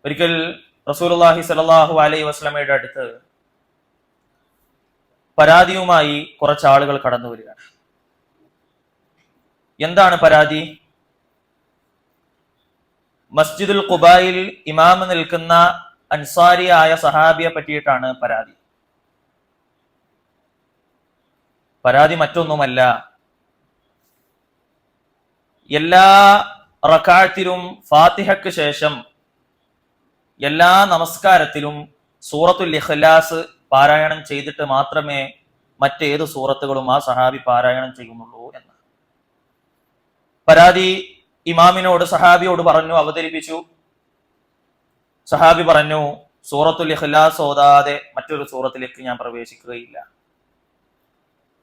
ഒരിക്കൽ റസൂലുള്ളാഹി സ്വല്ലല്ലാഹു അലൈഹി വസല്ലമയുടെ അടുത്ത് പരാതിയുമായി കുറച്ച് ആളുകൾ കടന്നു വരികയാണ്. എന്താണ് പരാതി? മസ്ജിദുൽ ഖുബായിൽ ഇമാം നിൽക്കുന്ന അൻസാരിയായ സഹാബിയെ പറ്റിയിട്ടാണ് പരാതി. പരാതി മറ്റൊന്നുമല്ല, എല്ലാ റക്അത്തിലും ഫാത്തിഹയ്ക്ക് ശേഷം എല്ലാ നമസ്കാരത്തിലും സൂറത്തുൽ ഇഖ്ലാസ് പാരായണം ചെയ്തിട്ട് മാത്രമേ മറ്റേത് സൂറത്തുകളും ആ സഹാബി പാരായണം ചെയ്യുന്നുള്ളൂ എന്ന് പരാതി ഇമാമിനോട് സഹാബിയോട് പറഞ്ഞു, അവതരിപ്പിച്ചു. സഹാബി പറഞ്ഞു, സൂറത്തുൽ ഇഖ്ലാസ് ഓതാതെ മറ്റൊരു സൂറത്തിലേക്ക് ഞാൻ പ്രവേശിക്കുകയില്ല.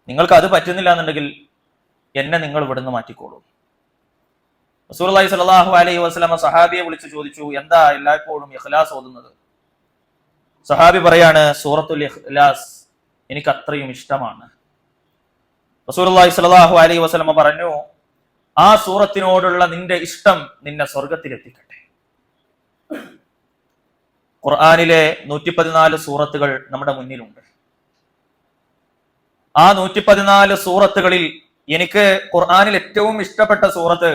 നിങ്ങൾക്ക് അത് പറ്റുന്നില്ല എന്നുണ്ടെങ്കിൽ എന്നെ നിങ്ങൾ ഇവിടുന്ന് മാറ്റിക്കോളൂ. റസൂലുള്ളാഹി സ്വല്ലല്ലാഹു അലൈഹി വസല്ലമ സഹാബിയെ വിളിച്ചു ചോദിച്ചു, എന്താ എല്ലായ്പ്പോഴും ഇഖ്ലാസ് ഓതുന്നത്? സഹാബി പറയാണ്, സൂറത്തുൽ ഇഖ്ലാസ് എനിക്ക് അത്രയും ഇഷ്ടമാണ്. റസൂലുള്ളാഹി സ്വല്ലല്ലാഹു അലൈഹി വസല്ലമ പറഞ്ഞു, ആ സൂറത്തിനോടുള്ള നിന്റെ ഇഷ്ടം നിന്നെ സ്വർഗത്തിലെത്തിക്കട്ടെ. ഖുർആനിലെ 114 സൂറത്തുകൾ നമ്മുടെ മുന്നിലുണ്ട്. ആ 114 സൂറത്തുകളിൽ എനിക്ക് ഖുർആനിൽ ഏറ്റവും ഇഷ്ടപ്പെട്ട സൂറത്ത്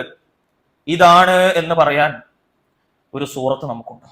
ഇതാണ് എന്ന് പറയാൻ ഒരു സൂറത്ത് നമുക്കുണ്ടോ?